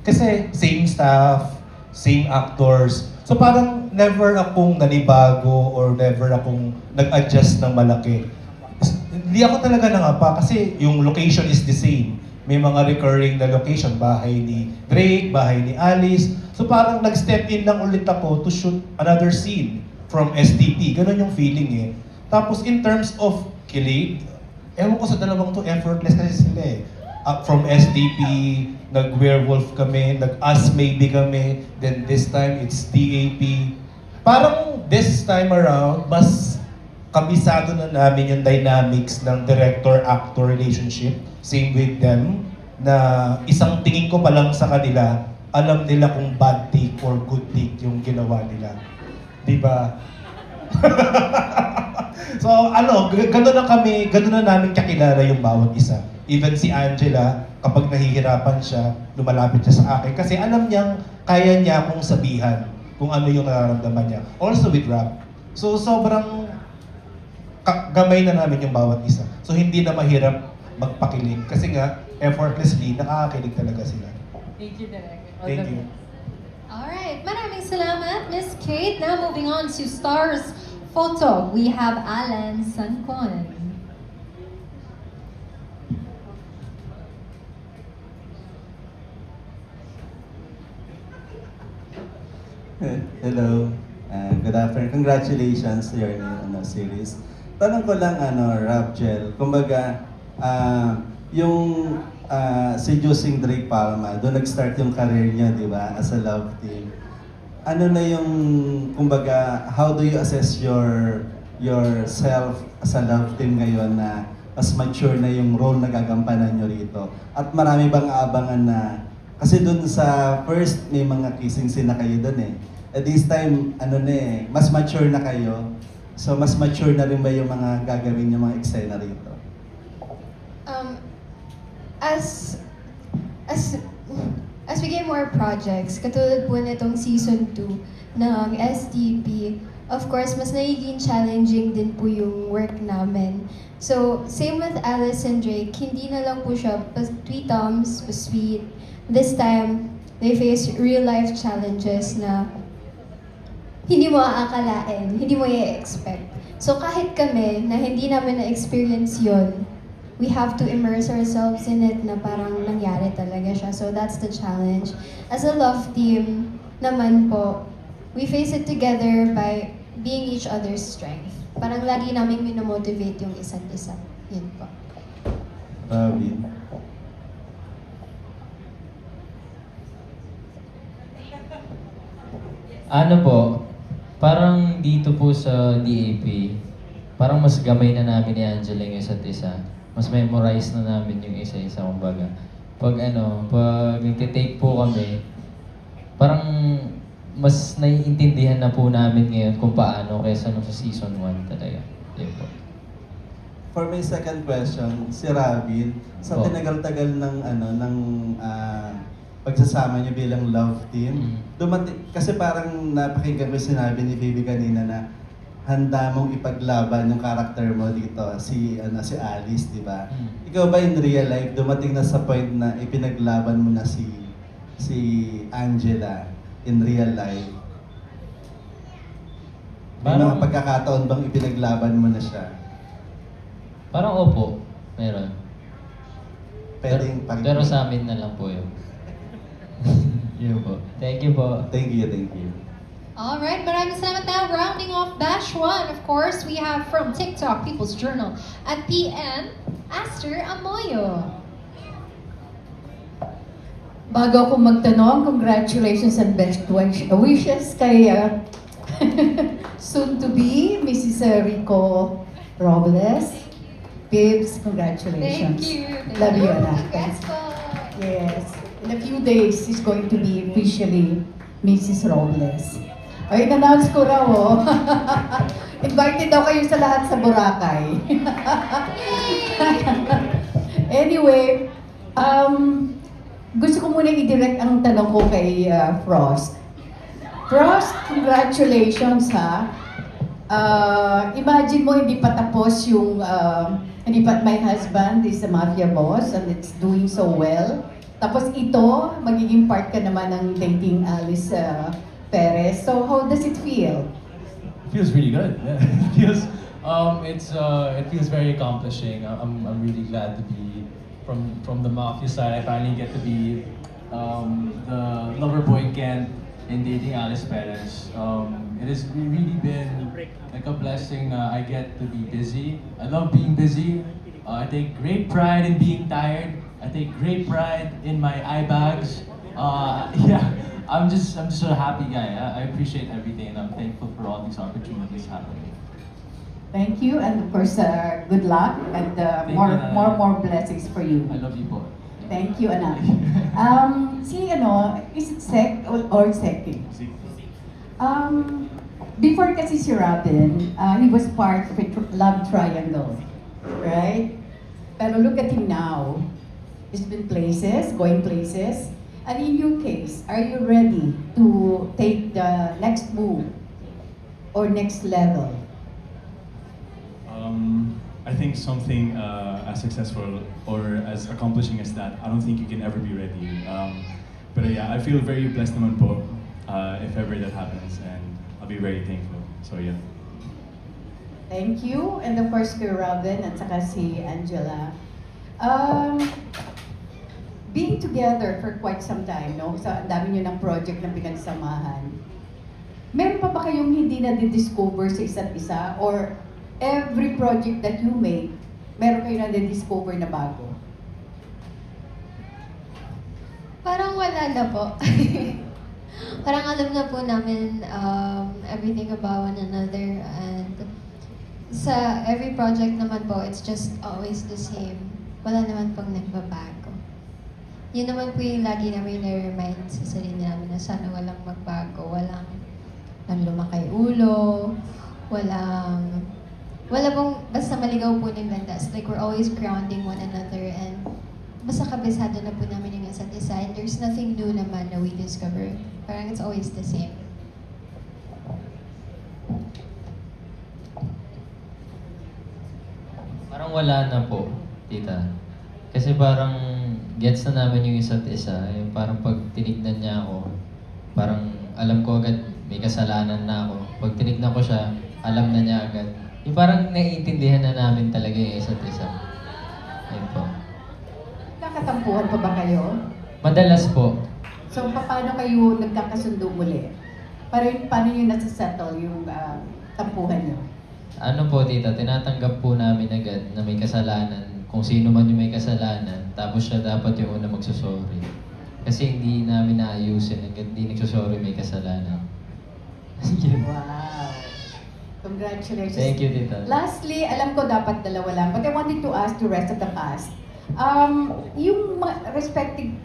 Kasi same staff, same actors. So parang never akong nanibago or never akong nag-adjust ng malaki. Hindi ako talaga nangapa kasi yung location is the same. May mga recurring na location, bahay ni Drake, bahay ni Alice. So parang nag-step in lang ulit ako to shoot another scene from STP. Ganun yung feeling eh. Tapos in terms of kilig, ewan ko sa dalawang to, effortless kasi sila eh. From SDP, nag-werewolf kami, nag-us maybe kami, then this time it's DAP. Parang this time around, mas kabisado na namin yung dynamics ng director-actor relationship. Same with them, na isang tingin ko pa lang sa kanila, alam nila kung bad take or good take yung ginawa nila. Di ba? So gano'n na kami, gano'n na namin kakilala yung bawat isa. Even si Angela, kapag nahihirapan siya, lumalapit siya sa akin. Kasi alam niyang kaya niya akong sabihan kung ano yung nararamdaman niya. Also with rap. So sobrang gamay na namin yung bawat isa. So hindi na mahirap magpakilig. Kasi nga, effortlessly, nakakakilig talaga sila. Thank you, Direk. Thank you. Alright, maraming salamat, Miss Kate. Now moving on to Stars Photo, we have Alan Sancon. Hello. Good afternoon. Congratulations to your new series. Tanong ko lang, Rapgel, kumbaga, yung seducing Drake Palma, doon nag-start yung career niya, di ba, as a love team. Ano na yung, kumbaga, how do you assess yourself as a love team ngayon na mas mature na yung role na gagampanan nyo rito? At marami bang aabangan na, kasi doon sa first, may mga kissing scene na kayo doon eh. At this time, mas mature na kayo. So, mas mature na rin ba yung mga gagawin yung mga eksena rito? As we get more projects, katulad po nitong season 2 ng SDP, of course, mas nagiging challenging din po yung work namin. So, same with Alice and Drake, hindi na lang po siya pa-tweetums, pa-sweet. This time, they face real-life challenges na hindi mo aakalain, hindi mo i-expect. So kahit kami na hindi namin na-experience yon, we have to immerse ourselves in it na parang nangyari talaga siya. So that's the challenge. As a love team naman po, we face it together by being each other's strength. Parang lagi naming minomotivate yung isa't isa. Yun po. Robin? Ano po, parang dito po sa DAP, parang mas gamay na namin ni Angela yung isa't isa. Mas memorize na namin yung isa-isa, kumbaga. Pag nagtitake po kami, parang mas naiintindihan na po namin ngayon kung paano kaysa nung sa season 1 talaga. Yun po. For my second question, si Robin, sa Po. tinagal-tagal ng pagsasama niyo bilang love team, kasi parang napakinggan ko yung sinabi ni Baby kanina na handa mong ipaglaban yung karakter mo dito, si Alice, di ba? Ikaw ba in real life, dumating na sa point na ipinaglaban mo na si Angela in real life? May mga pagkakataon bang ipinaglaban mo na siya? Parang opo, meron. Pwedeng Pero sa amin na lang po yun. Yun po. Thank you po. Thank you, thank you. Alright, maraming salamat. Now, rounding off Bash 1, of course, we have from TikTok, People's Journal, at PN, Aster Amoyo. Bago ako magtanong, congratulations and best wishes kay soon to be Mrs. Rico Robles. Babes, congratulations. Thank you. Love you, anak. Yes po. Yes. In a few days, she's going to be officially Mrs. Robles. Ay, in-announce ko raw, oh. Invited daw kayo sa lahat sa Boracay. Anyway, gusto ko muna i-direct ang tanong ko kay Frost. Frost, congratulations ha. Imagine mo hindi pa tapos yung My Husband is a Mafia Boss and it's doing so well. Tapos ito, magiging part ka naman ng dating Alice Perez. So how does it feel? Feels really good. Yeah. It feels very accomplishing. I'm really glad to be from the Mafia side. I finally get to be the lover boy Kent in dating Alice Perez. It has really been like a blessing. I get to be busy. I love being busy. I take great pride in being tired. I take great pride in my eye bags. Yeah, I'm just a happy guy. I appreciate everything, and I'm thankful for all these opportunities happening. Thank you, and of course, good luck and Thank more, you, Nanay. more blessings for you. I love you both. Thank you, anak. Is it sec or second? Before kasi si Robin, he was part of a love triangle, right? Pero look at him now. He's been places, going places. And in your case, are you ready to take the next move or next level? I think something as successful or as accomplishing as that, I don't think you can ever be ready. But yeah, I feel very blessed naman po if ever that happens, and I'll be very thankful. So yeah. Thank you. And of course, kay Robin at saka si Angela. Being together for quite some time, no? Sa ang dami nyo ng project na pinagsamahan. Meron pa ba kayong hindi na discover sa isa't isa? Or every project that you make, meron kayo na discover na bago? Parang wala na po. Parang alam na po namin everything about one another, and sa every project naman po, it's just always the same. Wala naman pong nagbabago. Yun naman po yung lagi namin na-remind sa sarili namin na sana walang magbago, walang lumakay ulo, wala pong basta maligaw po ng landas. Like, we're always grounding one another, and basta kabisado na po namin yung isa't isa, and there's nothing new naman na we discover. Parang it's always the same. Parang wala na po, tita. Kasi parang gets na namin yung isa't isa. Yung parang pag tinignan niya ako, parang alam ko agad may kasalanan na ako. Pag tinignan ko siya, alam na niya agad. Yung parang naiintindihan na namin talaga yung isa't isa. Ayun po. Nakatampuhan pa ba kayo? Madalas po, So, paano kayo nagkakasundo muli? Paano nyo nasa-settle yung tampuhan nyo? ano po tita, tinatanggap po namin agad na may kasalanan. Kung sino man yung may kasalanan, tapos siya dapat yung una magsusorry. Kasi hindi namin naayusin hanggang hindi nagsusorry may kasalanan. Yun. Wow! Congratulations. Thank you, tita. Lastly, alam ko dapat dalawa lang, but I wanted to ask the rest of the cast. Yung respective